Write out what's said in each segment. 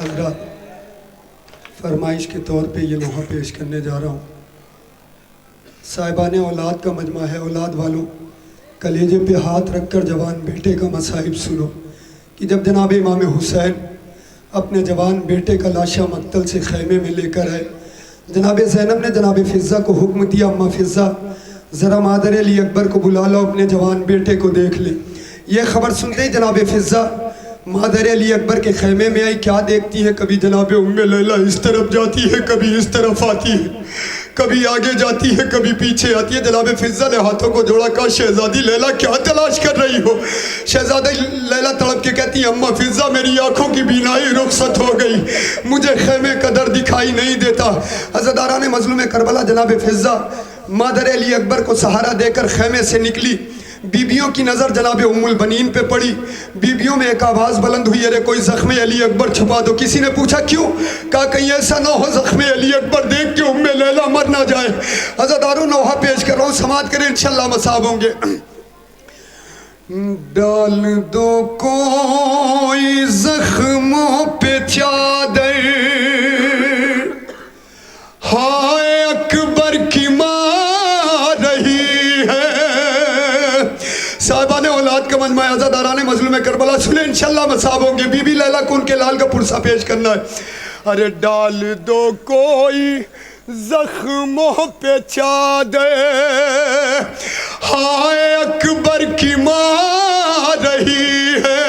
حضرات فرمائش کے طور پہ یہ لوحہ پیش کرنے جا رہا ہوں. صاحبان اولاد کا مجمع ہے. اولاد والوں کلیجے پہ ہاتھ رکھ کر جوان بیٹے کا مصائب سنو کہ جب جناب امام حسین اپنے جوان بیٹے کا لاشا مقتل سے خیمے میں لے کر آئے, جناب زینب نے جناب فضہ کو حکم دیا, اماں فضہ ذرا مادر علی اکبر کو بلا لو, اپنے جوان بیٹے کو دیکھ لے. یہ خبر سنتے ہی جناب فضہ مادر علی اکبر کے خیمے میں آئی. کیا دیکھتی ہے؟ کبھی جناب ام لیلہ اس طرف جاتی ہے, کبھی اس طرف آتی ہے, کبھی آگے جاتی ہے, کبھی پیچھے آتی ہے. جناب فضہ نے ہاتھوں کو جوڑا, کہا شہزادی لیلہ کیا تلاش کر رہی ہو؟ شہزادی لیلہ تڑپ کے کہتی ہے, اماں فضہ میری آنکھوں کی بینائی رخصت ہو گئی, مجھے خیمے کا در دکھائی نہیں دیتا. عزاداران مظلوم کربلا جناب فضہ مادر علی اکبر کو سہارا دے کر خیمے سے نکلی. بیبیوں کی نظر جناب ام البنین پہ پڑی. بیبیوں میں ایک آواز بلند ہوئی, ارے کوئی زخم علی اکبر چھپا دو. کسی نے پوچھا کیوں؟ کہا کہیں ایسا نہ ہو زخم علی اکبر دیکھ کے ام لیلہ مر نہ جائے. عزاداروں نوحہ پیش کر رہا ہوں, سماعت کریں انشاءاللہ مصاب ہوں گے. ڈال دو کوئی زخموں پہ چادر, ہائے اکبر کی ماں رہی ہے. صاحبان اولاد کا مجمع, عزاداران مظلوم کربلا سنیں انشاءاللہ مصاب ہوں گے. بی بی لیلہ کو ان کے لال کا پرسہ پیش کرنا ہے. ارے ڈال دو کوئی زخموں پہ چادر, ہائے اکبر کی ماں رہی ہے.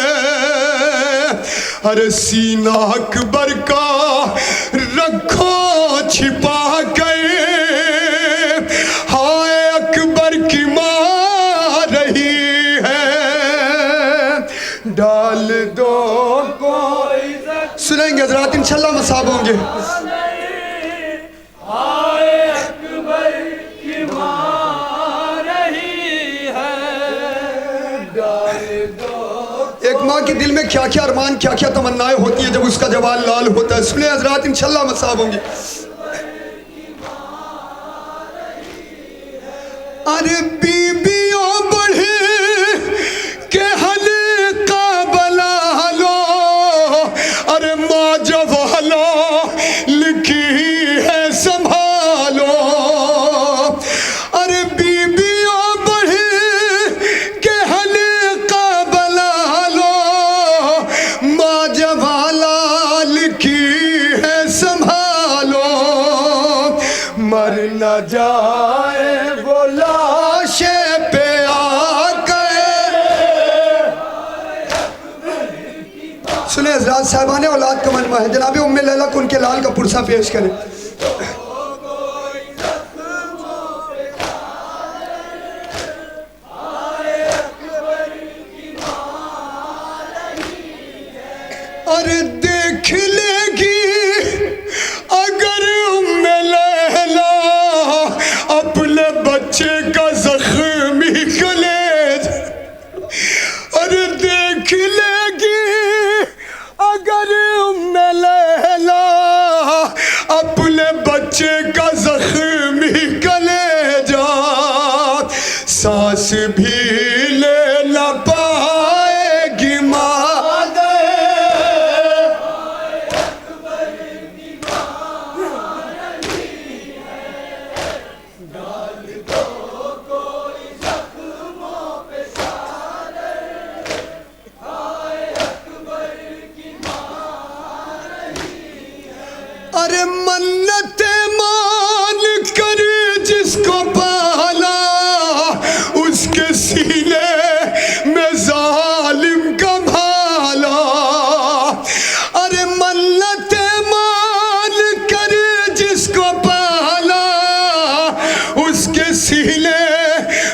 ارے سینہ اکبر کا رکھو چھپا کر, ہائے اکبر کی ماں رہی ہے. ڈال دو کوئی, سنیں گے حضرات انشاءاللہ مصاب ہوں گے. ایک ماں کے دل میں کیا کیا ارمان, کیا کیا تمنائیں ہوتی ہیں جب اس کا جوان لال ہوتا ہے. سنیں حضرات انشاءاللہ مصاب ہوں گے. ارے بیبیوں بڑھے کہ حلقہ بلا لو, ارے ماں جوالو لکھی ہے سنبھالو. ارے بیبیوں بڑھے کہ حلقہ بلا لو, ماں جوالا لکھی ہے سنبھالو. مر نہ جائے وہ لاشے پہ آ گئے. سنیں حضرات صاحبان اولاد کا مجمع ہے, جناب ام لیلہ کو ان کے لال کا پرسہ پیش کریں. ارے دیکھ لے گی اگر ام لیلہ اپنے بچے کا زخمی کلیج, ارے دیکھ لے گی اگر ام لیلہ اپنے بچے کا زخمی کلیجا, سانس بھی لے نہ پائے گی ماں. ارے منتیں مان کر جس کو پالا, اس کے سینے میں ظالم کا بھالا. ارے منتیں مان کر جس کو پالا, اس کے سینے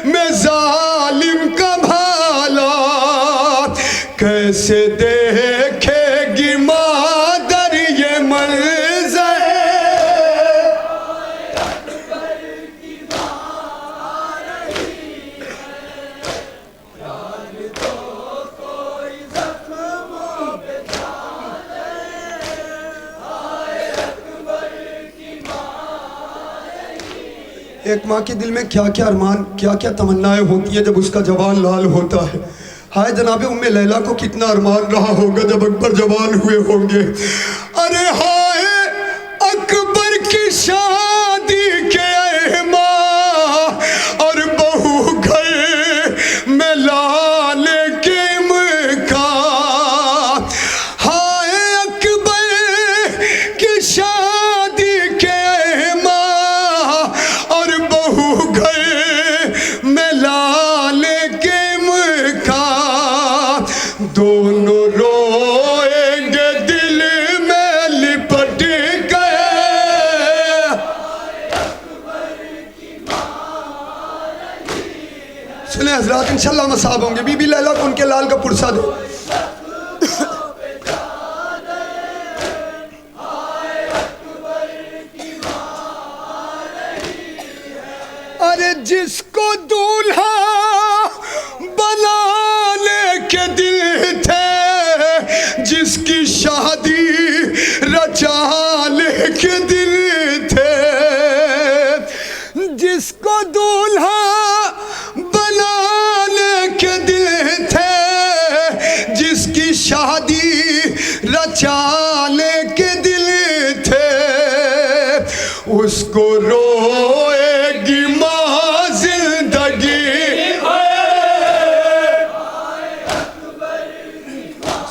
میں ظالم کا بھالا. کیسے دیکھے گی مادر یہ منظر, ایک ماں کے دل میں کیا کیا ارمان, کیا کیا تمنائیں ہوتی ہیں جب اس کا جوان لال ہوتا ہے. ہائے جناب ام لیلا کو کتنا ارمان رہا ہوگا جب اکبر جوان ہوئے ہوں گے. ارے ہائے اکبر کی شادی کے ماں اور بہو گھر میں لال کے مکان. ہائے اکبر کی شادی کے ماں اور بہو گھر میں لال کے مکان. دونوں روئیں گے دل میں لپٹ گئے. سنیں حضرات انشاءاللہ مصاب ہوں گے. بی بی لیلا کو ان کے لال کا پرسہ دے. ارے جس کو دولہا بنانے کے دل تھے, جس کی شادی رچانے کے دل تھے, جس کو دولہا بنانے کے دل تھے, جس کی شادی رچانے کے دل تھے, اس کو روئے گی ماں زندگی.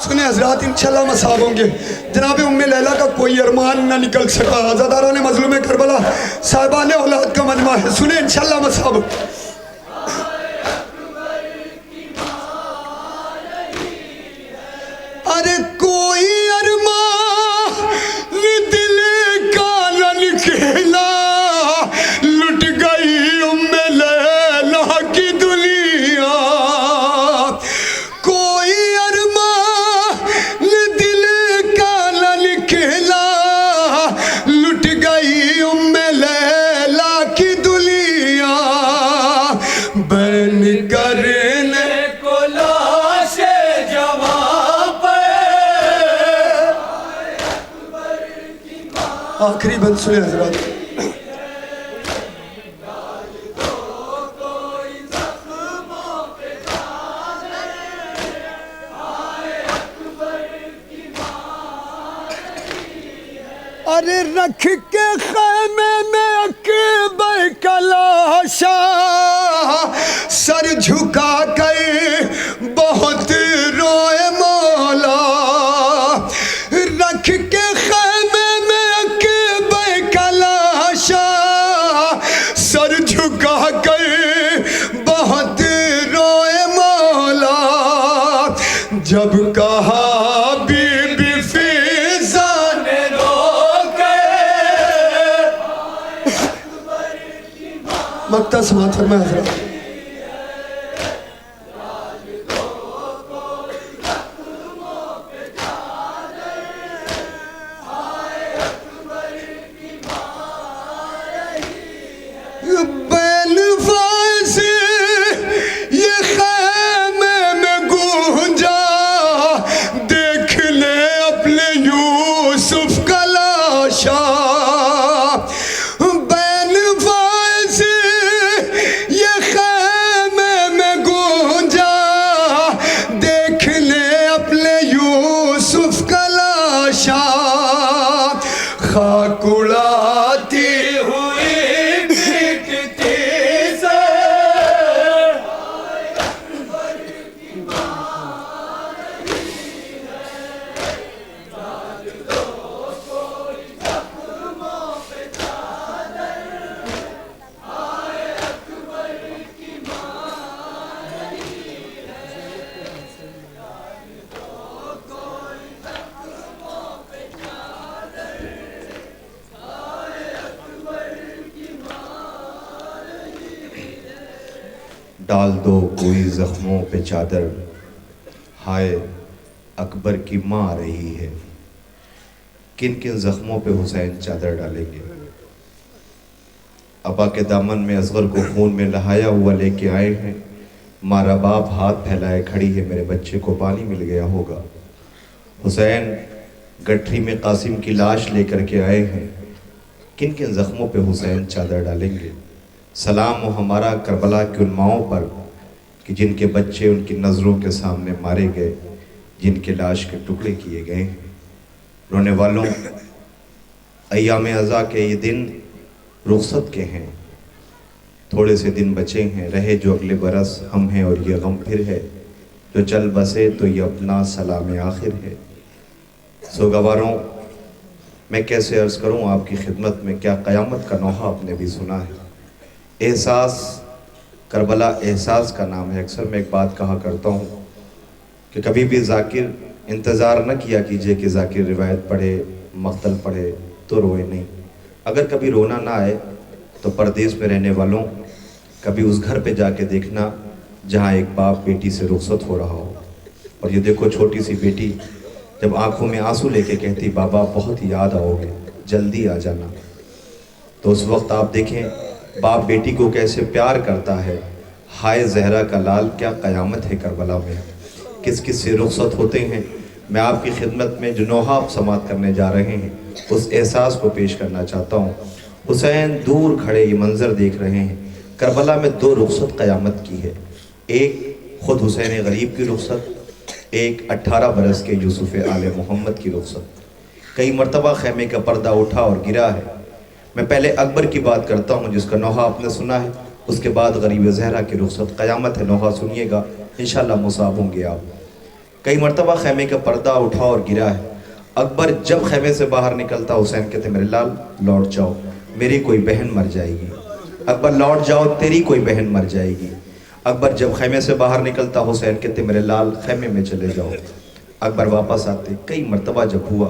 سنیں حضرات انشاءاللہ مصاب ہوں گے. جناب ام لیلا کا کوئی ارمان نہ نکل سکا. عزاداران مظلوم کربلا صاحبان اولاد کا مجمع ہے. سنیں انشاءاللہ مصاب. ارے کوئی ارمان دل کا نہ نکلا, لٹ گئی ام لیلا کی دنیا. کوئی ارمان دل کا نہ نکلا, لٹ گئی ام لیلا کی دنیا. بین کرنے کو لاش جوان پہ. آخری بند سنیں حضرات. ارے رکھ کے خیمے میں اکبر کا لاشا, سر جھکا کر بہت روئے مولا. رکھ کے خیمے میں اکبر کا لاشا, سر جھکا کر بہت روئے مولا. جب کہا بی بی فیضا نے مقطع سماعت فرمائے حضرات. بین فائز یہ خیمے میں گونجا, دیکھ لے اپنے یوسف کا لاشا. بین فائز یہ خیمے میں گونجا, دیکھ لے اپنے یوسف کا لاشا. خاک اڑاتی ہوئی بکتی سے, ڈال دو کوئی زخموں پہ چادر, ہائے اکبر کی ماں آ رہی ہے. کن کن زخموں پہ حسین چادر ڈالیں گے؟ ابا کے دامن میں اصغر کو خون میں لہایا ہوا لے کے آئے ہیں. مارا باپ ہاتھ پھیلائے کھڑی ہے, میرے بچے کو پانی مل گیا ہوگا. حسین گٹھری میں قاسم کی لاش لے کر کے آئے ہیں. کن کن زخموں پہ حسین چادر ڈالیں گے؟ سلام ہو ہمارا کربلا کی ان ماؤں پر کہ جن کے بچے ان کی نظروں کے سامنے مارے گئے، جن کے لاش کے ٹکڑے کیے گئے ہیں۔ رونے والوں، ایام عزا کے یہ دن رخصت کے ہیں، تھوڑے سے دن بچے ہیں، رہے جو اگلے برس ہم ہیں اور یہ غم پھر ہے، جو چل بسے تو یہ اپنا سلام آخر ہے۔ سوگواروں، میں کیسے عرض کروں آپ کی خدمت میں، کیا قیامت کا نوحہ آپ نے بھی سنا ہے۔ احساس، کربلا احساس کا نام ہے۔ اکثر میں ایک بات کہا کرتا ہوں کہ کبھی بھی ذاکر انتظار نہ کیا کیجئے کہ ذاکر روایت پڑھے، مقتل پڑھے تو روئے نہیں۔ اگر کبھی رونا نہ آئے تو پردیس میں رہنے والوں کبھی اس گھر پہ جا کے دیکھنا جہاں ایک باپ بیٹی سے رخصت ہو رہا ہو، اور یہ دیکھو چھوٹی سی بیٹی جب آنکھوں میں آنسو لے کے کہتی بابا بہت یاد آؤ گے، جلدی آ جانا، تو اس وقت آپ دیکھیں باپ بیٹی کو کیسے پیار کرتا ہے۔ ہائے زہرا کا لال، کیا قیامت ہے کربلا میں، کس کس سے رخصت ہوتے ہیں۔ میں آپ کی خدمت میں جو نوحہ آپ سماعت کرنے جا رہے ہیں اس احساس کو پیش کرنا چاہتا ہوں۔ حسین دور کھڑے یہ منظر دیکھ رہے ہیں۔ کربلا میں دو رخصت قیامت کی ہے، ایک خود حسین غریب کی رخصت، ایک 18 برس کے یوسف آل محمد کی رخصت۔ کئی مرتبہ خیمے کا پردہ اٹھا اور گرا ہے۔ میں پہلے اکبر کی بات کرتا ہوں جس کا نوحہ آپ نے سنا ہے، اس کے بعد غریب زہرا کی رخصت قیامت ہے، نوحہ سنیے گا، انشاءاللہ مصاب ہوں گے آپ۔ کئی مرتبہ خیمے کا پردہ اٹھا اور گرا ہے۔ اکبر جب خیمے سے باہر نکلتا حسین کہتے میرے لال لوٹ جاؤ، میری کوئی بہن مر جائے گی۔ اکبر لوٹ جاؤ، تیری کوئی بہن مر جائے گی۔ اکبر جب خیمے سے باہر نکلتا حسین کہتے میرے لال خیمے میں چلے جاؤ۔ اکبر واپس آتے۔ کئی مرتبہ جب ہوا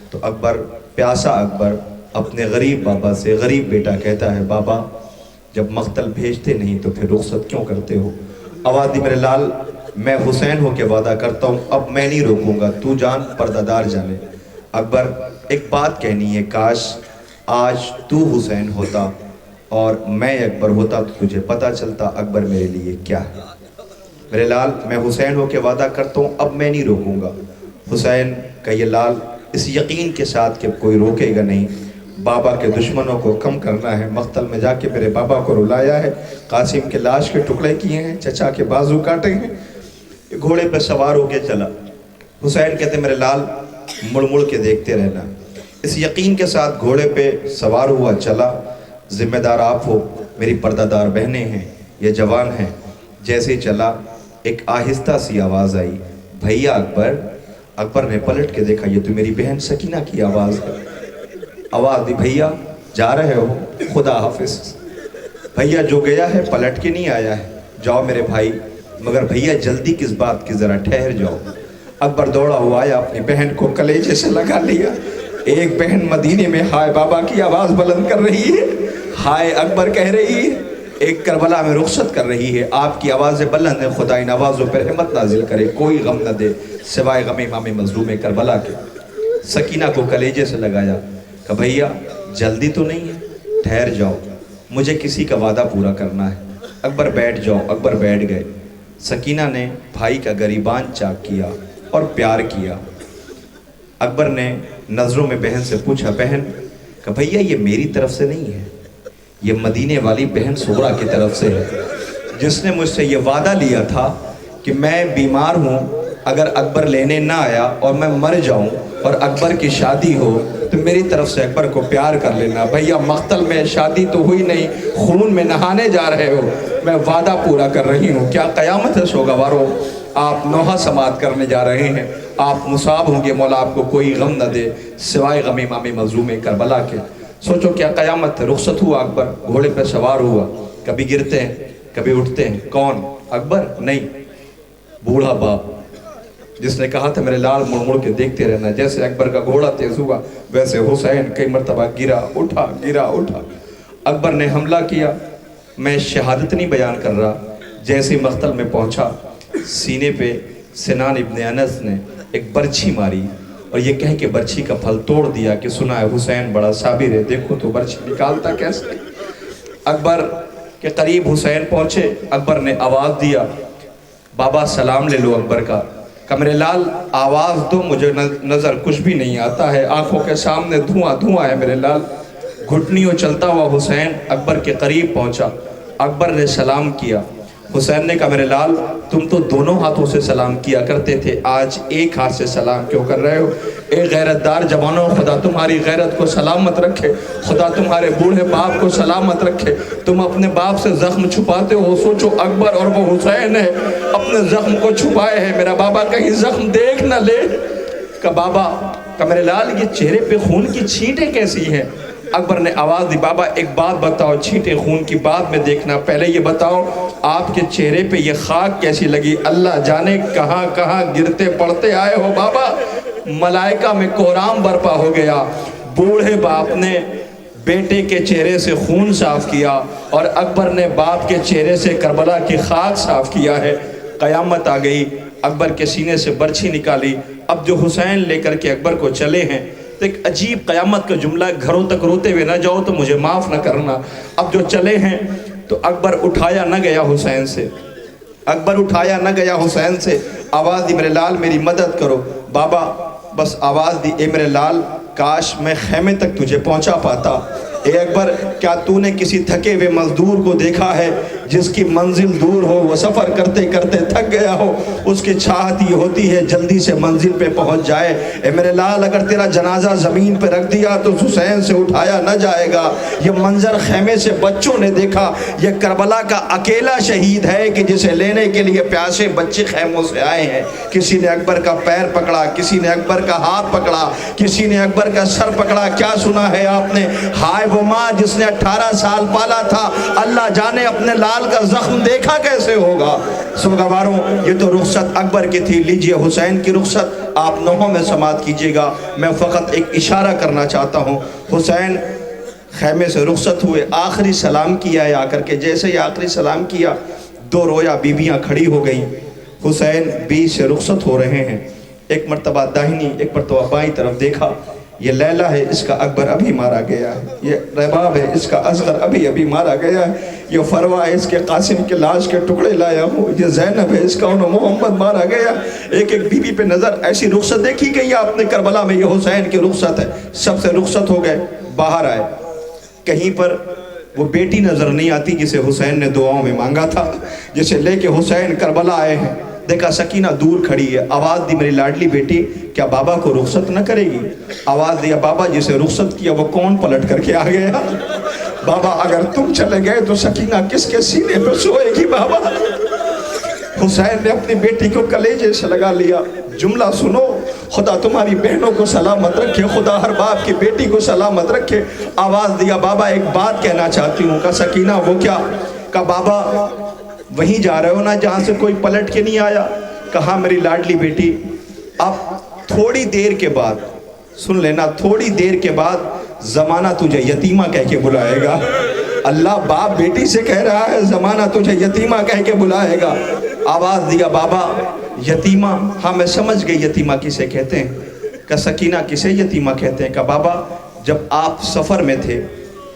تو اکبر، پیاسا اکبر اپنے غریب بابا سے، غریب بیٹا کہتا ہے بابا جب مقتل بھیجتے نہیں تو پھر رخصت کیوں کرتے ہو۔ آواز دی میرے لال میں حسین ہو کے وعدہ کرتا ہوں اب میں نہیں روکوں گا، تو جان پردہ دار جانے۔ اکبر ایک بات کہنی ہے، کاش آج تو حسین ہوتا اور میں اکبر ہوتا تو تجھے پتہ چلتا اکبر میرے لیے کیا ہے۔ میرے لال میں حسین ہو کے وعدہ کرتا ہوں اب میں نہیں روکوں گا۔ حسین کا یہ لال اس یقین کے ساتھ کہ کوئی روکے گا نہیں، بابا کے دشمنوں کو کم کرنا ہے، مقتل میں جا کے میرے بابا کو رلایا ہے، قاسم کے لاش کے ٹکڑے کیے ہیں، چچا کے بازو کاٹے ہیں، گھوڑے پہ سوار ہو کے چلا۔ حسین کہتے میرے لال مڑ مڑ کے دیکھتے رہنا۔ اس یقین کے ساتھ گھوڑے پہ سوار ہوا چلا، ذمہ دار آپ ہو، میری پردہ دار بہنیں ہیں، یہ جوان ہیں۔ جیسے ہی چلا ایک آہستہ سی آواز آئی، بھیا اکبر۔ اکبر نے پلٹ کے دیکھا یہ تو میری بہن سکینہ کی آواز ہے۔ آواز دی بھیا جا رہے ہو، خدا حافظ۔ بھیا جو گیا ہے پلٹ کے نہیں آیا ہے، جاؤ میرے بھائی، مگر بھیا جلدی کس بات کی، ذرا ٹھہر جاؤ۔ اکبر دوڑا ہوا آیا، اپنی بہن کو کلیجے سے لگا لیا۔ ایک بہن مدینے میں ہائے بابا کی آواز بلند کر رہی ہے، ہائے اکبر کہہ رہی ہے، ایک کربلا میں رخصت کر رہی ہے۔ آپ کی آوازیں بلند ہیں، خدا ان آوازوں پر رحمت نازل کرے، کوئی غم نہ دے سوائے غم امام مظلوم کربلا کے۔ سکینہ کو کلیجے سے لگایا، کہ بھیا جلدی تو نہیں ہے، ٹھہر جاؤ، مجھے کسی کا وعدہ پورا کرنا ہے۔ اکبر بیٹھ جاؤ۔ اکبر بیٹھ گئے۔ سکینہ نے بھائی کا گریبان چاک کیا اور پیار کیا۔ اکبر نے نظروں میں بہن سے پوچھا، بہن کہ بھیا یہ میری طرف سے نہیں ہے، یہ مدینے والی بہن سغرا کی طرف سے ہے، جس نے مجھ سے یہ وعدہ لیا تھا کہ میں بیمار ہوں، اگر اکبر لینے نہ آیا اور میں مر جاؤں اور اکبر کی شادی ہو تو میری طرف سے اکبر کو پیار کر لینا۔ بھیا مقتل میں شادی تو ہوئی نہیں، خون میں نہانے جا رہے ہو، میں وعدہ پورا کر رہی ہوں۔ کیا قیامت ہے سوگوارو، آپ نوحہ سماعت کرنے جا رہے ہیں، آپ مصاب ہوں گے، مولا آپ کو کوئی غم نہ دے سوائے غم امام مظلوم کربلا کے۔ سوچو کیا قیامت ہے۔ رخصت ہوا اکبر، گھوڑے پہ سوار ہوا، کبھی گرتے ہیں کبھی اٹھتے ہیں۔ کون؟ اکبر نہیں، بوڑھا باپ جس نے کہا تھا میرے لال مڑ مڑ کے دیکھتے رہنا۔ جیسے اکبر کا گھوڑا تیز ہوا ویسے حسین کئی مرتبہ گرا اٹھا گرا اٹھا۔ اکبر نے حملہ کیا، میں شہادت نہیں بیان کر رہا، جیسے مقتل میں پہنچا سینے پہ سنان ابن انس نے ایک برچھی ماری اور یہ کہہ کہ برچھی کا پھل توڑ دیا کہ سنا ہے حسین بڑا صابر ہے، دیکھو تو برچھی نکالتا کیسے۔ اکبر کے قریب حسین پہنچے، اکبر نے آواز دیا، بابا سلام لے لو اکبر کا۔ کہ میرے لال آواز دو، مجھے نظر کچھ بھی نہیں آتا ہے، آنکھوں کے سامنے دھواں دھواں ہے میرے لال۔ گھٹنیوں چلتا ہوا حسین اکبر کے قریب پہنچا، اکبر نے سلام کیا، حسین نے کہا میرے لال تم تو دونوں ہاتھوں سے سلام کیا کرتے تھے، آج ایک ہاتھ سے سلام کیوں کر رہے ہو؟ اے غیرت دار جوانوں، خدا تمہاری غیرت کو سلامت رکھے، خدا تمہارے بوڑھے باپ کو سلامت رکھے۔ تم اپنے باپ سے زخم چھپاتے ہو، سوچو اکبر اور وہ حسین ہے، اپنے زخم کو چھپائے ہیں، میرا بابا کہیں زخم دیکھ نہ لے۔ کہ بابا کہ میرے لال یہ چہرے پہ خون کی چھینٹیں کیسی ہیں؟ اکبر نے آواز دی بابا ایک بات بتاؤ، چھینٹیں خون کی بعد میں دیکھنا، پہلے یہ بتاؤ آپ کے چہرے پہ یہ خاک کیسی لگی؟ اللہ جانے کہاں کہاں گرتے پڑتے آئے ہو بابا۔ ملائکہ میں کوہرام برپا ہو گیا۔ بوڑھے باپ نے بیٹے کے چہرے سے خون صاف کیا اور اکبر نے باپ کے چہرے سے کربلا کی خاک صاف کیا ہے۔ قیامت آ گئی، اکبر کے سینے سے برچھی نکالی۔ اب جو حسین لے کر کے اکبر کو چلے ہیں تو ایک عجیب قیامت کا جملہ، گھروں تک روتے ہوئے نہ جاؤ تو مجھے معاف نہ کرنا۔ اب جو چلے ہیں تو اکبر اٹھایا نہ گیا حسین سے، اکبر اٹھایا نہ گیا حسین سے۔ آواز دی میرے لال میری مدد کرو۔ بابا بس آواز دی اے میرے لال کاش میں خیمے تک تجھے پہنچا پاتا۔ اے اکبر کیا تو نے کسی تھکے ہوئے مزدور کو دیکھا ہے جس کی منزل دور ہو، وہ سفر کرتے کرتے تھک گیا ہو، اس کی چاہت یہ ہوتی ہے جلدی سے منزل پہ پہنچ جائے؟ اے میرے لال اگر تیرا جنازہ زمین پہ رکھ دیا تو حسین سے اٹھایا نہ جائے گا۔ یہ منظر خیمے سے بچوں نے دیکھا، یہ کربلا کا اکیلا شہید ہے کہ جسے لینے کے لیے پیاسے بچے خیموں سے آئے ہیں۔ کسی نے اکبر کا پیر پکڑا، کسی نے اکبر کا ہاتھ پکڑا، کسی نے اکبر کا سر پکڑا۔ کیا سنا ہے آپ نے؟ ہائے وہ ماں جس نے 18 سال پالا تھا، اللہ جانے اپنے لال کا زخم دیکھا کیسے ہوگا۔ سوگواروں یہ تو رخصت اکبر کی تھی، لیجئے حسین کی رخصت آپ نوحوں میں سماعت کیجئے گا۔ میں فقط ایک اشارہ کرنا چاہتا ہوں۔ حسین خیمے سے رخصت ہوئے، آخری سلام کیا ہے آ کر کے، جیسے ہی آخری سلام کیا دو رویا بیویاں کھڑی ہو گئیں۔ حسین بیچ سے رخصت ہو رہے ہیں، ایک مرتبہ داہنی ایک مرتبہ بائیں طرف دیکھا، یہ لیلہ ہے اس کا اکبر ابھی مارا گیا ہے، یہ رباب ہے اس کا اصغر ابھی مارا گیا ہے، یہ فروا ہے اس کے قاسم کے لاش کے ٹکڑے لایا ہوں، یہ زینب ہے اس کا انہوں محمد مارا گیا۔ ایک ایک بیوی پہ نظر، ایسی رخصت دیکھی گئی آپ نے کربلا میں، یہ حسین کی رخصت ہے۔ سب سے رخصت ہو گئے، باہر آئے، کہیں پر وہ بیٹی نظر نہیں آتی جسے حسین نے دعاؤں میں مانگا تھا، جسے لے کے حسین کربلا آئے ہیں۔ دیکھا سکینہ دور کھڑی ہے، آواز دی میری لاڈلی بیٹی کیا بابا کو رخصت نہ کرے گی؟ آواز دیا بابا جسے رخصت کیا وہ کون پلٹ کر کے آ گیا؟ بابا اگر تم چلے گئے تو سکینہ کس کے سینے پہ سوئے گی بابا؟ حسین نے اپنی بیٹی کو کلیجے سے لگا لیا۔ جملہ سنو، خدا تمہاری بہنوں کو سلامت رکھے، خدا ہر باپ کی بیٹی کو سلامت رکھے۔ آواز دیا بابا ایک بات کہنا چاہتی ہوں۔ کہا سکینہ وہ کیا؟ کہا بابا وہیں جا رہے ہو نا جہاں سے کوئی پلٹ کے نہیں آیا؟ کہا میری لاڈلی بیٹی اب تھوڑی دیر کے بعد، سن لینا، تھوڑی دیر کے بعد زمانہ تجھے یتیمہ کہہ کے بلائے گا۔ اللہ باپ بیٹی سے کہہ رہا ہے زمانہ تجھے یتیمہ کہہ کے بلائے گا۔ آواز دیا بابا یتیمہ، ہاں میں سمجھ گئی یتیمہ کسے کہتے ہیں۔ کہ سکینہ کسے یتیمہ کہتے ہیں؟ کہ بابا جب آپ سفر میں تھے،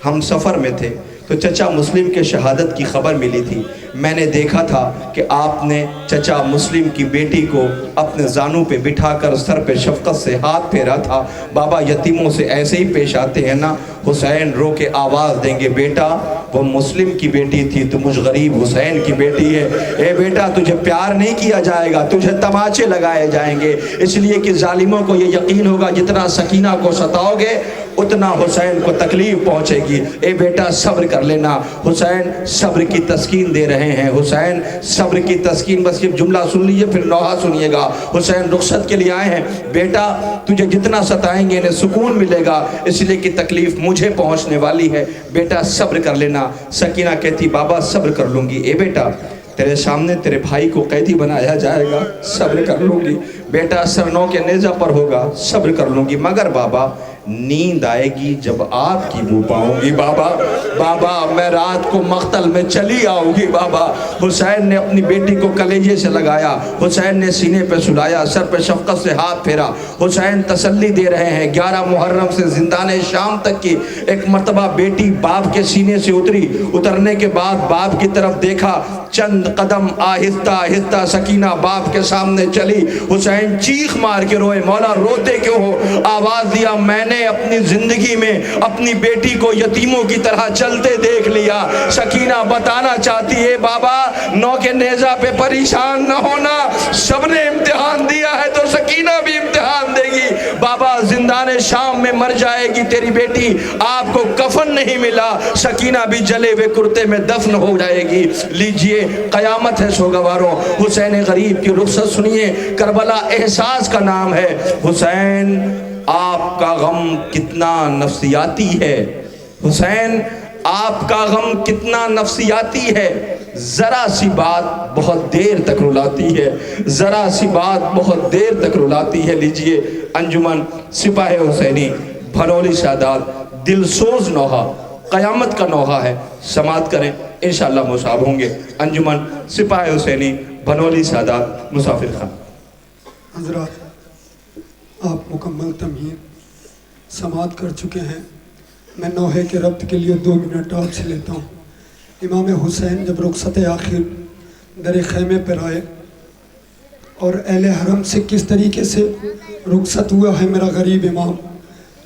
ہم سفر میں تھے تو چچا مسلم کے شہادت کی خبر ملی تھی، میں نے دیکھا تھا کہ آپ نے چچا مسلم کی بیٹی کو اپنے زانوں پہ بٹھا کر سر پہ شفقت سے ہاتھ پھیرا تھا۔ بابا یتیموں سے ایسے ہی پیش آتے ہیں نا؟ حسین رو کے آواز دیں گے بیٹا وہ مسلم کی بیٹی تھی، تو مجھ غریب حسین کی بیٹی ہے۔ اے بیٹا تجھے پیار نہیں کیا جائے گا، تجھے تماچے لگائے جائیں گے، اس لیے کہ ظالموں کو یہ یقین ہوگا جتنا سکینہ کو ستاؤ گے اتنا حسین کو تکلیف پہنچے گی۔ اے بیٹا صبر کر لینا۔ حسین صبر کی تسکین دے رہے ہیں، حسین صبر کی تسکین، بس یہ جملہ سن لیجئے پھر نوحہ سنیے گا۔ حسین رخصت کے لیے آئے ہیں، بیٹا تجھے جتنا ستائیں گے انہیں سکون ملے گا، اس لیے کہ تکلیف مجھے پہنچنے والی ہے، بیٹا صبر کر لینا۔ سکینہ کہتی بابا صبر کر لوں گی۔ اے بیٹا تیرے سامنے تیرے بھائی کو قیدی بنایا جائے گا، صبر کر لوں گی۔ بیٹا سرنوں کے نیزہ پر ہوگا، صبر کر لوں گی، مگر بابا نیند آئے گی جب آپ کی بو پاؤں گی۔ بابا میں رات کو مقتل میں چلی آؤں گی۔ بابا حسین نے اپنی بیٹی کو کلیجے سے لگایا، حسین نے سینے پہ سلایا، سر پہ شفقت سے ہاتھ پھیرا۔ حسین تسلی دے رہے ہیں۔ 11 محرم سے زندان شام تک کی ایک مرتبہ بیٹی باپ کے سینے سے اتری، اترنے کے بعد باپ کی طرف دیکھا چند قدم آہستہ آہستہ سکینہ باپ کے سامنے چلی. حسین چیخ مار کے روئے, مولا روتے کیوں ہو؟ آواز دیا, میں نے اپنی زندگی میں اپنی بیٹی کو یتیموں کی طرح چلتے دیکھ لیا. سکینہ بتانا چاہتی ہے بابا نو کے نیزہ پہ پریشان نہ ہونا, سب نے امتحان دیا ہے تو سکینہ بھی امتحان دے گی. بابا زندان شام میں مر جائے گی تیری بیٹی, آپ کو کفن نہیں ملا, سکینہ بھی جلے ہوئے کرتے میں دفن ہو جائے گی. لیجئے قیامت ہے سوگواروں, حسین غریب کی رخصت سنیے. کربلا احساس کا نام ہے. حسین آپ کا غم کتنا نفسیاتی ہے, حسین آپ کا غم کتنا نفسیاتی ہے. ذرا سی بات بہت دیر تک رلاتی ہے, ذرا سی بات بہت دیر تک رلاتی ہے. لیجئے انجمن سپاہ حسینی بھنولی سادات, دلسوز نوحہ, قیامت کا نوحہ ہے, سماعت کریں انشاءاللہ مصاب ہوں گے. انجمن سپاہ حسینی بھنولی سادات مسافر خان. حضرات آپ مکمل تمہید سماعت کر چکے ہیں. میں نوحے کے ربط کے لیے 2 منٹ آپ سے لیتا ہوں. امام حسین جب رخصت آخر در خیمے پر آئے اور اہل حرم سے کس طریقے سے رخصت ہوا ہے میرا غریب امام,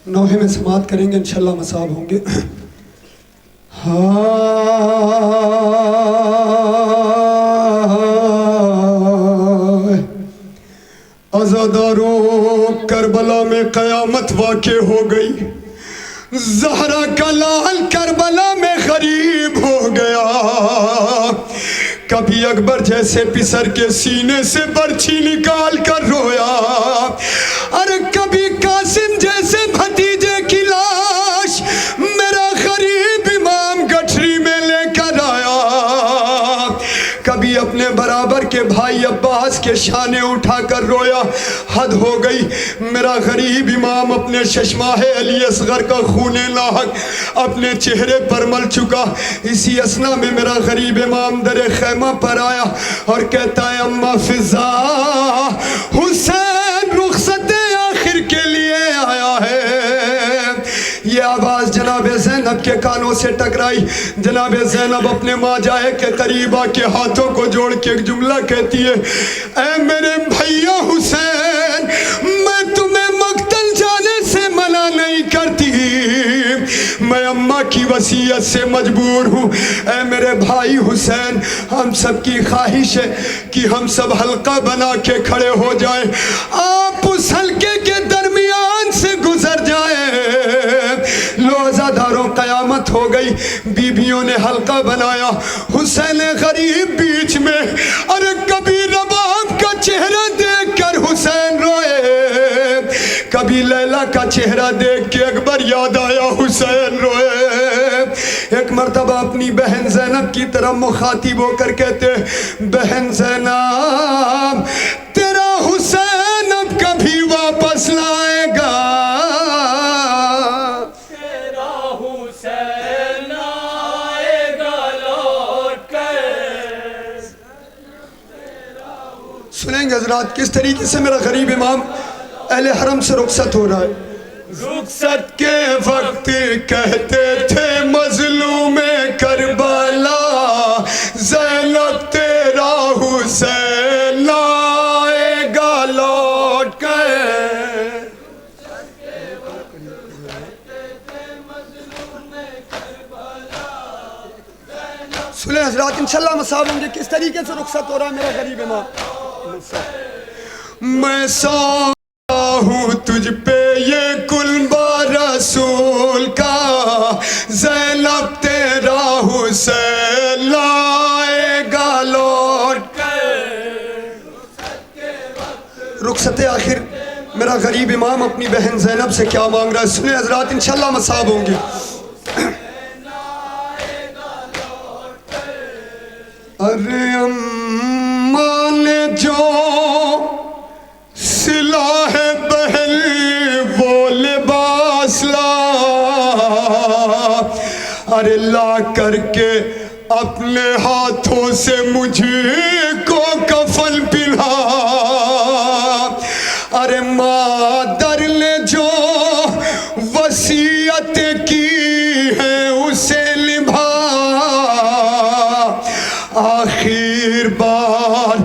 نوحے میں سماعت کریں گے انشاءاللہ مصاب ہوں گے. عزاداروں کربلا میں قیامت واقع ہو گئی. زہرا کا لال کربلا میں غریب ہو گیا. کبھی اکبر جیسے پسر کے سینے سے برچھی نکال کر رویا, اور کبھی قاسم جیسے بھتیجے کی لاش میرا غریب امام گٹھری میں لے کر آیا. کبھی اپنے برابر کے بھائی عباس کے شانے اٹھا کر رویا. حد ہو گئی, میرا غریب امام اپنے ششماہ علی اصغر کا خون لاحق اپنے چہرے پر مل چکا. اسی اسنا میں میرا غریب امام در خیمہ پر آیا اور کہتا ہے اماں فضا, حسین رخصت آخر کے لیے آیا ہے. یہ آواز جناب زینب کے کانوں سے ٹکرائی. جناب زینب اپنے ماں جائے کے قریب آ کے ہاتھوں کو جوڑ کے ایک جملہ کہتی ہے, اے میرے بھیا حسین, میں تمہیں مقتل جانے سے منع نہیں کرتی, میں اماں کی وصیت سے مجبور ہوں. اے میرے بھائی حسین, ہم سب کی خواہش ہے کہ ہم سب حلقہ بنا کے کھڑے ہو جائیں, آپ اس حلقے کے درمیان سے گزر جائیں. لو عزاداروں قیامت ہو گئی. بیبیوں نے حلقہ بنایا, حسین غریب بیچ میں. اور کبھی رباب کا چہرہ دیکھ کر حسین روئے, کبھی لیلا کا چہرہ دیکھ کے اکبر یاد آیا حسین روئے. ایک مرتبہ اپنی بہن زینب کی طرف مخاطب ہو کر کہتے, بہن زینب تیرا حسین اب کبھی واپس لائے گا, سنیں گے حضرات کس طریقے سے میرا غریب امام اہل حرم سے رخصت ہو رہا ہے. رخصت کے وقت کہتے تھے مظلوم کربلا, زینب تیرا حسین لائے گا لوٹ کر. سنیں حضرات انشاءاللہ مصاب ہوں گے کس طریقے سے رخصت ہو رہا ہے میرا غریب امام. میں سوتا ہوں تجھ پہ یہ کلبہ رسول کا, زینب تیرا حسین لائے گا لوٹ کر. رخصت آخر میرا غریب امام اپنی بہن زینب سے کیا مانگ رہا ہے, سنیں حضرات انشاءاللہ مصاب ہوں گے. ارے اماں نے جو سلا ہے بہن وہ لباس لا, ارے لا کر کے اپنے ہاتھوں سے مجھے کو کفن پہنا. ارے مادر نے جو وصیت کی ہے اسے نبھا, آخر بار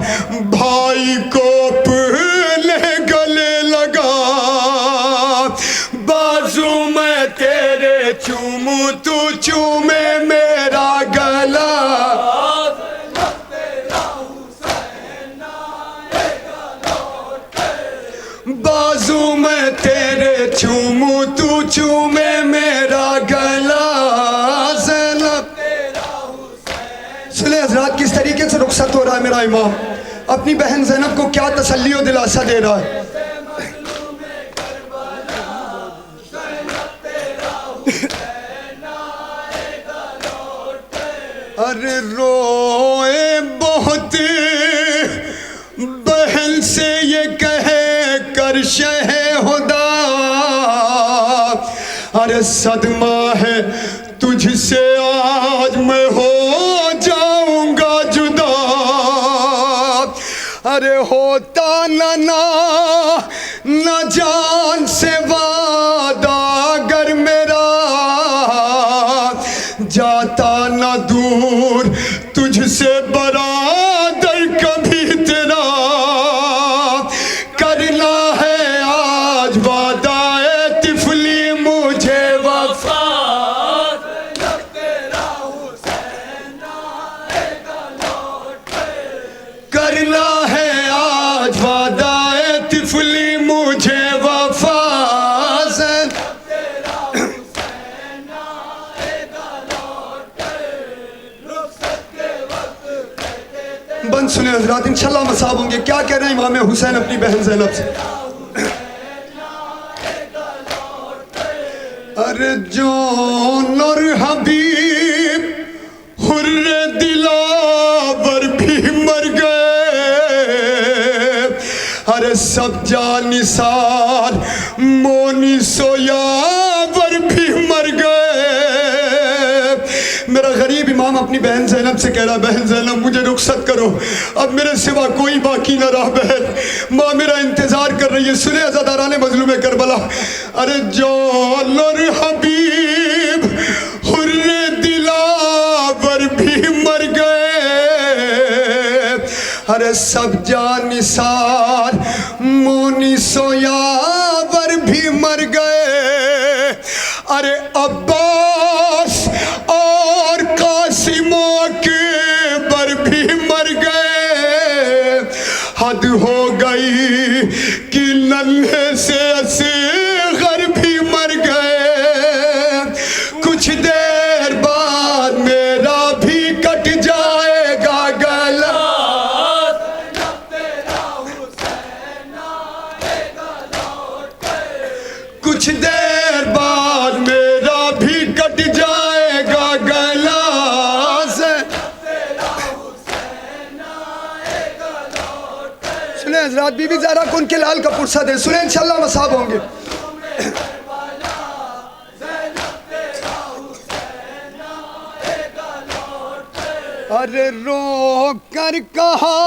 بھائی کو اپنے گلے لگا، بازو میں تیرے چوموں تو چومے میرا گلا، بازو میں تیرے چوموں تو چومے میرا گلا، زینب سنیں حضرات کس طریقے سے رخصت ہو رہا ہے میرا امام، اپنی بہن زینب کو کیا تسلی و دلاسا دے رہا ہے۔ ارے روئے بہت بہن سے یہ کہے کر شہ خدا، ارے صدمہ ہے تجھ سے آج میں ہو جاؤں گا جدا، ارے ہوتا نہ جان سے وعدہ اگر میرا، جاتا نہ دور تجھ سے برادر کبھی تیرا، کرنا ہے آج وعدہ اے طفلی مجھے وفا، کرنا ہے آج وعدہ اے طفلی مجھے وفا، بند سنیں حضرات انشاءاللہ مصاب ہوں گے، کیا کہہ رہے ہیں امام حسین اپنی بہن زینب سے۔ ارے جون اور حبیب حر دلاور بھی مر گئے، ارے سب جان نثار مونس و یاور بھی مر گئے، میرا غریب امام اپنی بہن زینب سے کہہ رہا، بہن زینب مجھے رخصت کرو، اب میرے سوا کوئی باقی نہ رہا بہن، ماں میرا انتظار کر رہی ہے۔ سنیں عزاداران مظلوم کربلا، ارے جون اور حبیب حر دلاور بھی مر گئے، ارے سب جان نثار مونس و یاور بھی مر گئے، ارے عباس اور قاسم و اکبر بھی مر گئے، حد ہو گئی کہ ننھے سے اصغر بھی مر گئے، کچھ دیر بعد میرا بھی کٹ جائے گا گلا، کچھ دیر بعد میرا بھی کٹ جائے گا گلا، سنیں حضرات بی بی زہرا کو ان کے لال کا پرسہ دے، سنیں انشاءاللہ مصاب ہوں گے۔ ارے رو کر کہا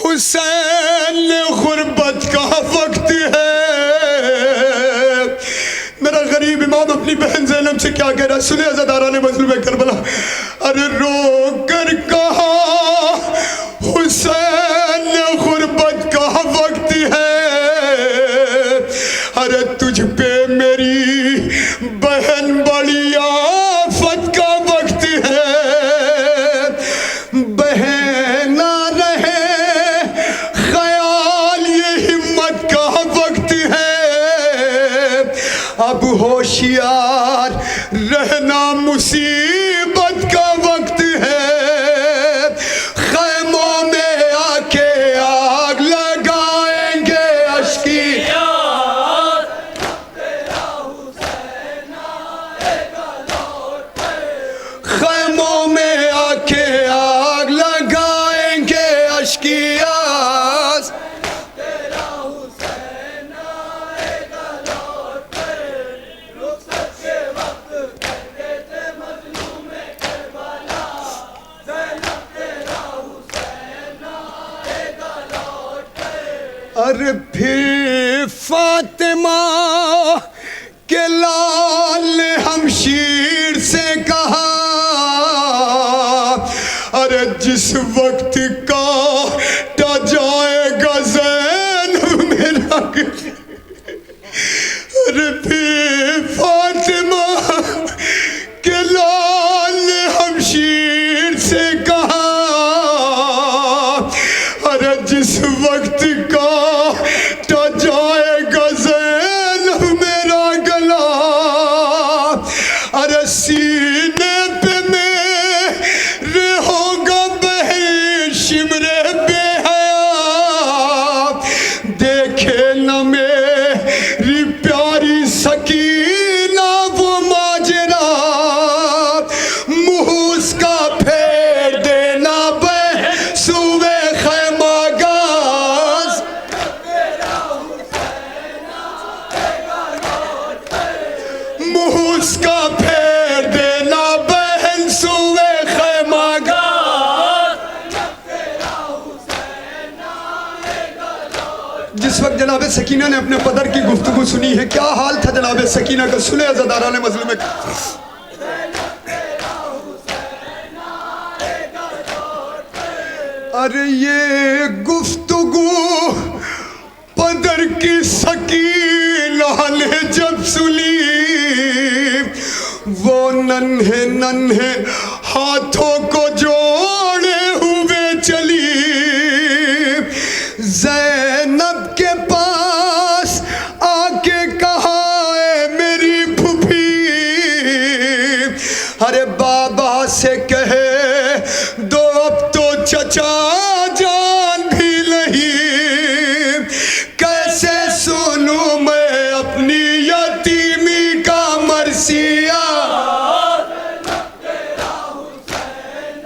حسین غربت کا وقت ہے، میرا غریب امام اپنی بہن زینب سے کیا کہہ رہا ہے، سنیں عزاداران مظلوم کربلا، ارے رو کر کہا حسین غربت کا وقت ہے، ارے تجھ پہ میری بہن بڑی آفت کا وقت ہے، بہن نہ رہے خیال یہ ہمت کا وقت ہے، اب ہوشیار رہنا مصیبت کا وقت ہے، خیموں میں آ کے آگ لگائیں گے اشکی، خیموں میں آ کے آگ لگائیں گے اشکیاز، ارے پھر فاطمہ کے لال نے ہمشیر سے کہا، ارے جس وقت کاٹا جائے گا زینب میرا ارے پھر فاطمہ کے لال نے ہمشیر سے کہا ارے جس وقت کاٹا جائے گا زینب میرا گلا ارے سینے پہ میرے ہوگا بہن شمرے بے حیا دیکھے نہ میری پیاری سکینہ وہ ماجرا منہ اس کا پھیر دینا بہن سوئے خیمہ گاز منہ اس کا پھیر دینا بہن سوئے خیمہ گاز جس وقت جناب سکینہ نے اپنے پدر کی گفتگو سنی ہے کیا حال تھا جناب سکینہ کا سنے عزاداران مظلوم ارے یہ گفتگو پدر کی سکینہ نے جب سنی وہ ننھے ننھے ہاتھوں کو جوڑے ہوئے چلی زینب کے پاس آ کے کہا اے میری پھوپھی ارے بابا سے کہے دو اب تو چچا جان بھی نہیں کیسے سنوں میں اپنی یتیمی کا مرثیہ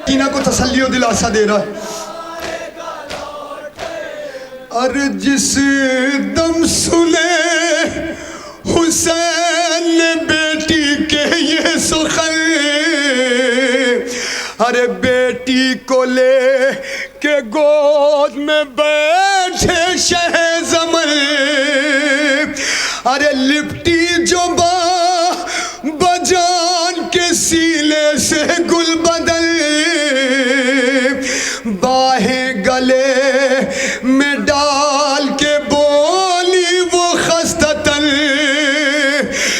کینہ کو تسلی و دلاسا دے رہا ہے ارے جس دم سنے حسین نے بیٹی کے یہ سخن ارے بیٹی کو لے کے گود میں بیٹھے شہ زمن ارے لپٹی جو بجان کے سینے سے گل بدل باہیں گلے میں ڈال کے بولی وہ خستتن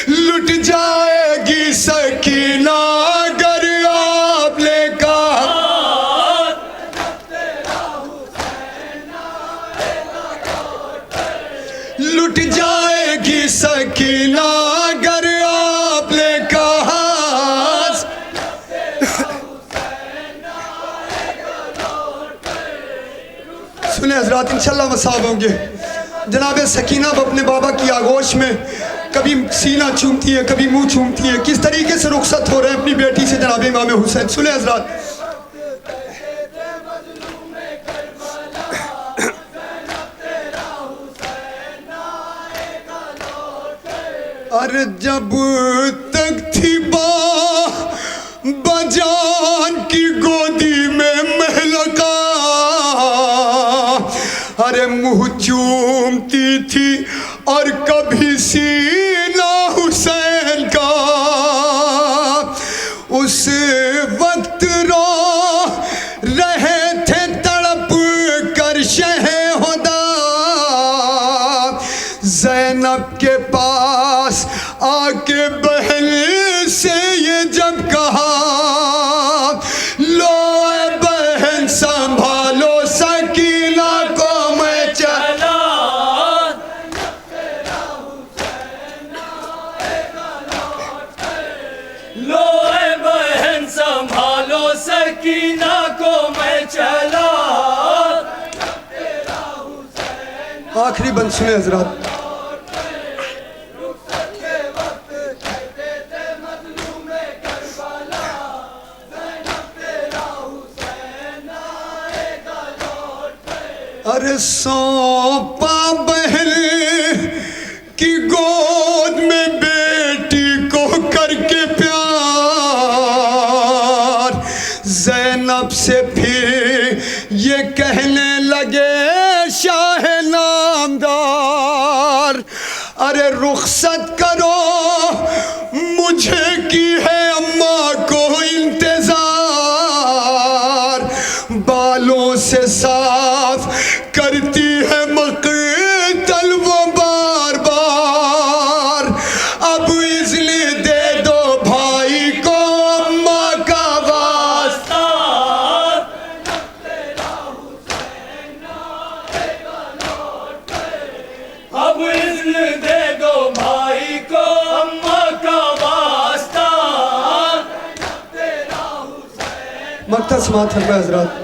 لٹ جائے گی سکینہ اگر آپ لے کہا لٹ جائے گی سکینہ اگر آپ لے کہا سنیں حضرات انشاءاللہ مصاب ہوں گے جناب سکینہ اپنے بابا کی آغوش میں کبھی سینہ چومتی ہے کبھی منہ چومتی ہے کس طریقے سے رخصت ہو رہے ہیں اپنی بیٹی سے جناب امام حسین سنیں حضرات ارے جب تک تھی بجان کی گودی میں مہلکا ارے منہ چومتی تھی اور کبھی سینہ حسین کا اس وقت رو رہے تھے تڑپ کر شہ ہدا زینب کے پاس آ کے بہن سے یہ جب کہا لو اے بہن سنبھالو سکینہ کو میں چلا لو اے بہن سنبھالو سکینہ کو میں چلا آخری بند سنیں حضرات ارے سونپا بہن کی گود میں بیٹی کو کر کے پیار زینب سے پھر یہ کہنے لگے شاہ نامدار ارے رخصت کرو مجھے کی ہے اماں کو انتظار بالوں سے صاف کرتی ہے مقتل وہ بار بار. اب اذن دے دو بھائی کو اماں کا واسطہ. اب اذن دے دو بھائی کو اماں کا واسطہ. مقطع سماعت فرمائے حضرات.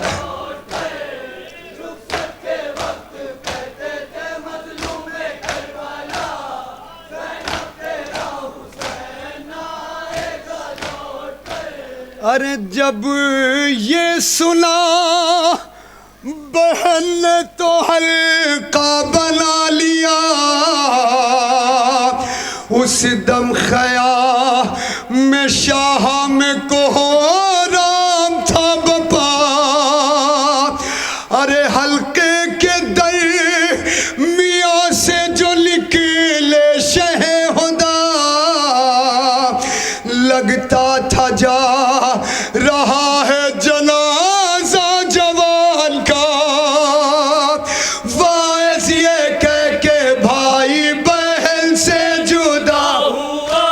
ارے جب یہ سنا بہن نے تو حلقہ بنا لیا. اس دم خیام میں شاہ میں کوہرام تھا بپا. ارے حلقے کے درمیان سے جو نکلے شہ ہدا لگتا تھا جا رہا ہے جنازہ جوان کا. واعظ یہ کہہ کے بھائی بہن سے جدا ہوا.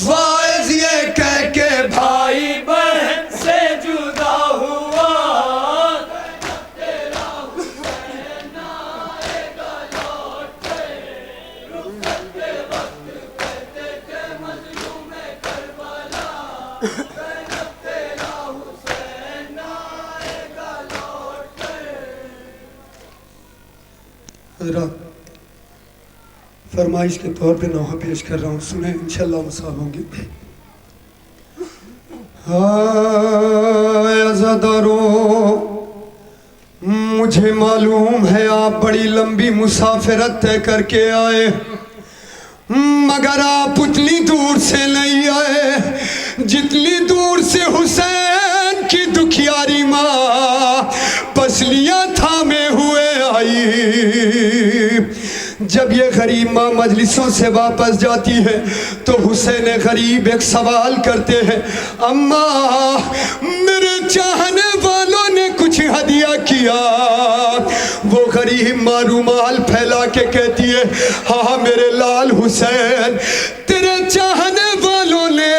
واعظ یہ کہہ کے بھائی بہن سے جدا ہوا. حضرات فرمائش کے طور پہ نوحہ پیش کر رہا ہوں, سنیں انشاءاللہ مسال ہوں گے. عزادارو مجھے معلوم ہے آپ بڑی لمبی مسافرت طے کر کے آئے, مگر آپ اتنی دور سے نہیں آئے جتنی دور سے حسین کی دکھیاری ماں پسلیاں تھامے ہوئے آئی. جب یہ غریب ماں مجلسوں سے واپس جاتی ہے تو حسین غریب ایک سوال کرتے ہیں, اماں میرے چاہنے والوں نے کچھ ہدیہ کیا؟ وہ غریب ماں رومال پھیلا کے کہتی ہے, ہاں میرے لال حسین, تیرے چاہنے والوں نے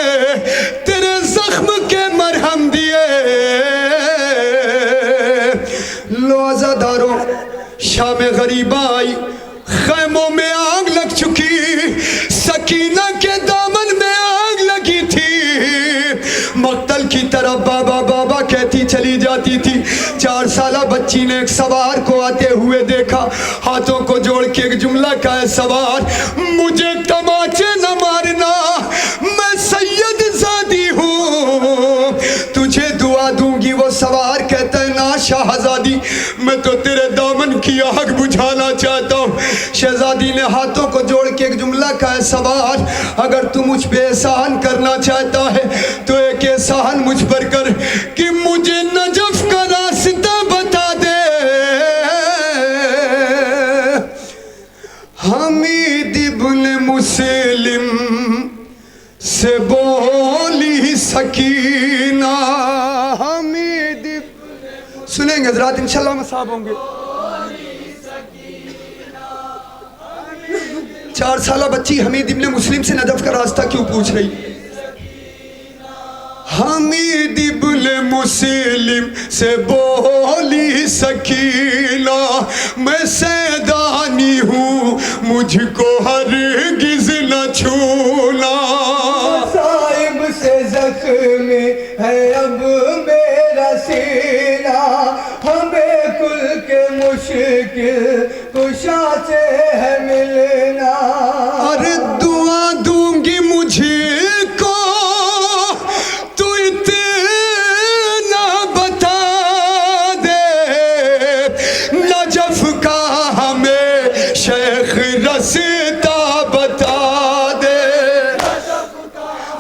تیرے زخم کے مرہم دیے. لو عزادارو شام غریبہ آئی, خیموں میں آگ لگ چکی, سکینہ کے دامن میں آگ لگی تھی. مقتل کی طرف بابا بابا کہتی چلی جاتی تھی. 4 سالہ بچی نے ایک سوار کو آتے ہوئے دیکھا, ہاتھوں کو جوڑ کے ایک جملہ کہا, سوار مجھے تماچے نہ مارنا, میں سید زادی ہوں, تجھے دعا دوں گی. وہ سوار کہتا ہے, نا شاہزادی میں تو تیرے دامن کی آگ بجھانا چاہتا ہوں. شہزادی نے ہاتھوں کو جوڑ کے ایک جملہ کہا, ہے سوار اگر تو مجھ پہ احسان کرنا چاہتا ہے تو ایک احسان مجھ پر کر کہ مجھے نجف کا راستہ بتا دے. حمید ابن مسلم سے بولی سکینہ, حمید سنیں گے حضرات انشاءاللہ مصاب ہوں گے. 4 سالہ بچی حمید ابن مسلم سے نجف کا راستہ کیوں پوچھ رہی؟ حمید ابن مسلم سے بولی سکینہ, میں سیدانی ہوں, مجھ کو ہرگز نہ چھونا. صاحب سے زخمی ہے اب میرا سینہ, ہمیں کل کے مشکل کشا سے ہے ملنا. اور دعا دوں گی مجھے کو تو اتنا بتا دے, نجف کا ہمیں شیخ رستا بتا دے.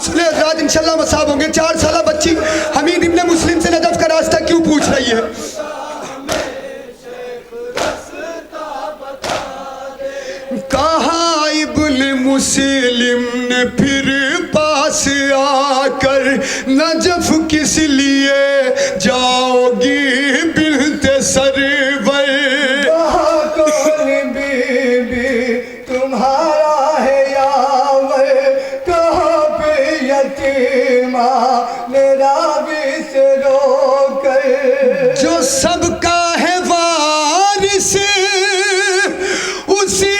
سنیں حضرات انشاءاللہ مصاب ہوں گے. 4 سالہ بچی حمید ابن مسلم سے نجف کا راستہ کیوں پوچھ رہی ہے؟ کہا ابن مسلم نے پھر پاس پاس آ کر نجف کس لیے جاؤ گی بنت سرور؟ کہاں کون بی بی تمہارا ہے یاور، کہاں پہ یتیمہ نے راوی سے رو کر، جو سب کا ہے وارث اسی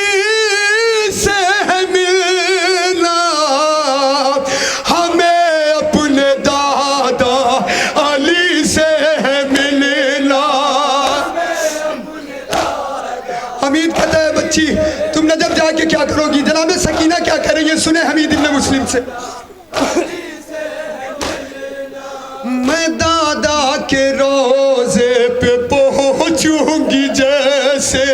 سے ہے ملنا، ہمیں اپنے دادا علی سے ہے ملنا۔ حمید کہتا ہے بچی تم نجف جا کے کیا کرو گی؟ جناب سکینہ کیا کریں گے؟ سنیں حمید ابن مسلم سے، میں دادا کے روزے پہ پہنچوں گی جیسے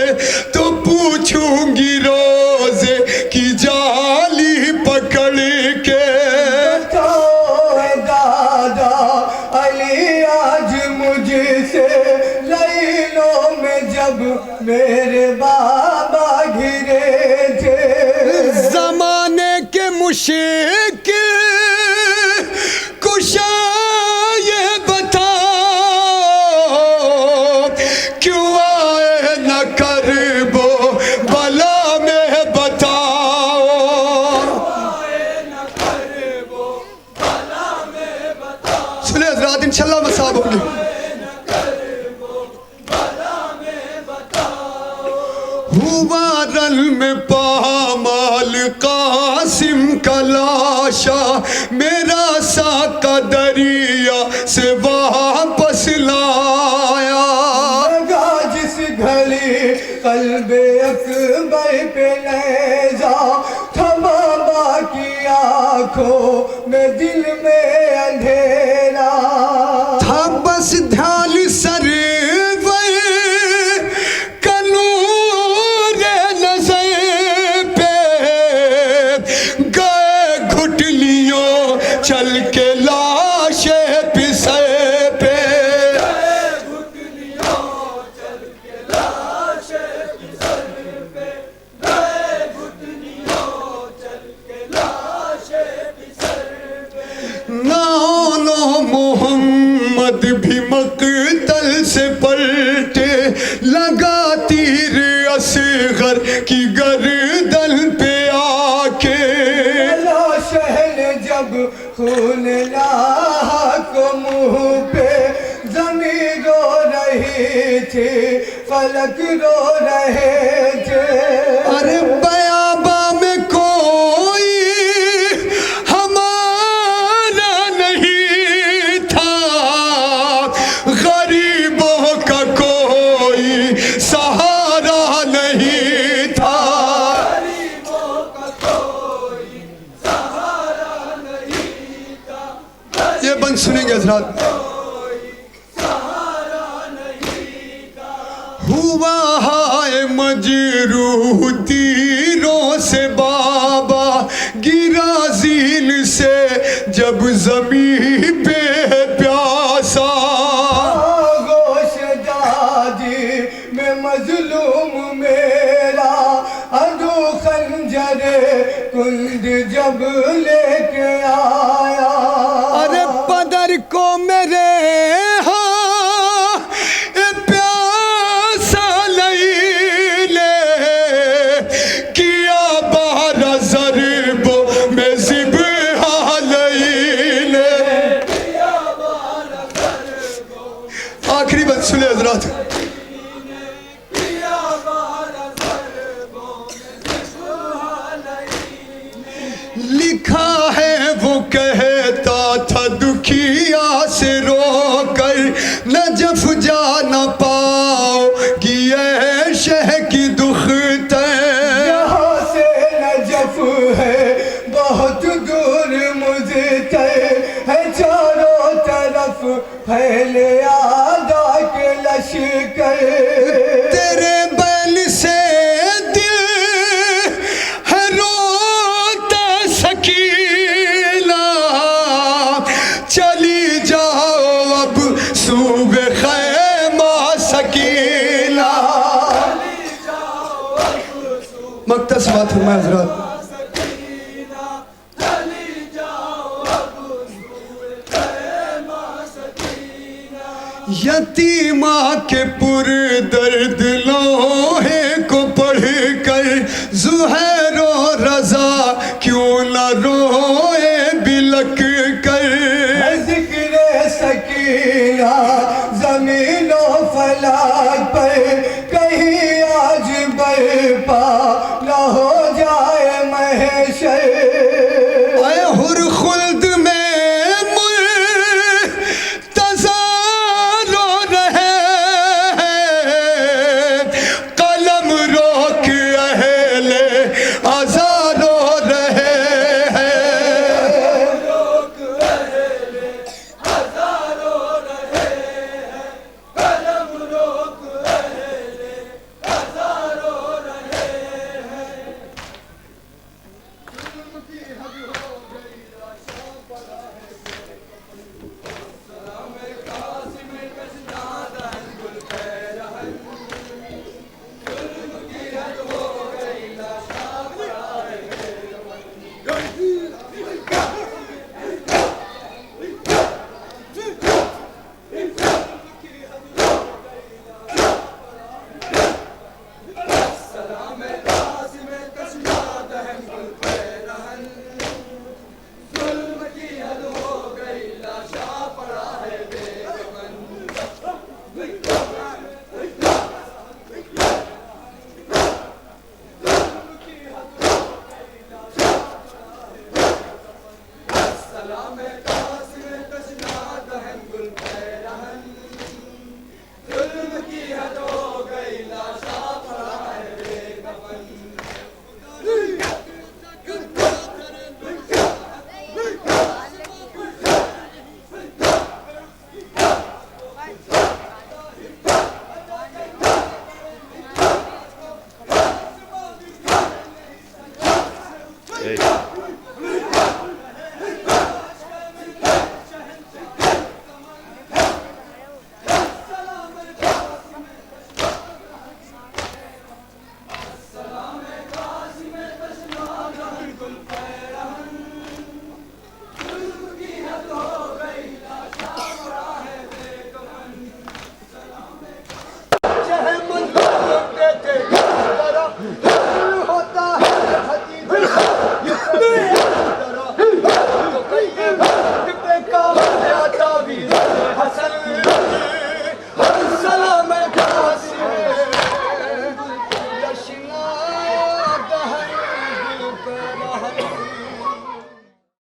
تو پوچھوں گی روزے کی جالی پکڑ کے، تو اے دادا علی آج مجھ سے لینوں میں جب میرے بابا گھرے تھے، زمانے کے مشکل کشا یہ بتاؤ، کیوں آئے نہ کرب و بلا میں بتاؤ، سنیں حضرات انشاءاللہ مصاب ہوں گے۔ ہوا رل میں پامال قاسم کا لاشا، میرا ساقہ دریا سے واپس لایا، لگا جس گھڑی قلب اکبر پہ نیزا، تھا بابا کی آنکھوں میں دل میں اندھیرا، تھا بس دھیان سرور کا نور نظر پہ، گئے گھٹلیوں چل کے لاش پسر پہ، نانو محمد بھی مقتل سے پلٹے، لگا تیر اصغر کی گردن پہ آ کے، شہن جب خون لاحق منہ پہ، زمین رو رہی تھی فلک رو رہے تھے، ارے بیابا میں کوئی ہمارا نہیں تھا، غریبوں کا کوئی سہارا نہیں تھا، یہ بند سنیں گے حضرات۔ ہوا ہائے مجروح تیروں سے بابا، گرا زین سے جب زمین پہ پیاسا، آغوش دادی میں مظلوم میرا، عدو خنجر کند جب لے کے آیا، ارے پدر کو میرے ہاں اے پیاسا لئی لے، کیا بارہ ضرب میں ذبح لئی لے۔ آخری بات سنیں حضرات، لکھا ہے وہ کہتا تھا دکھیا سے رو کر، نجف جا نہ پاؤ گی اے شہ کی دختر، یہاں سے نجف ہے بہت دور مجھتر، ہے چاروں طرف پھیلے آدھا کے لشکر، تیرے بیل سے دل ہے روتا سکینہ، چلی جاؤ اب صوبے خیمہ سکینہ۔ مقتص بات فرمائے حضرات، یتیمہ کے پر درد لوہے کو پڑھ کر زہیر و رضا کیوں نہ روئے بلک کر ذکر سکینہ زمین و فلک پر کہیں آج برپا نہ ہو جائے محشر اے ہر خلد میں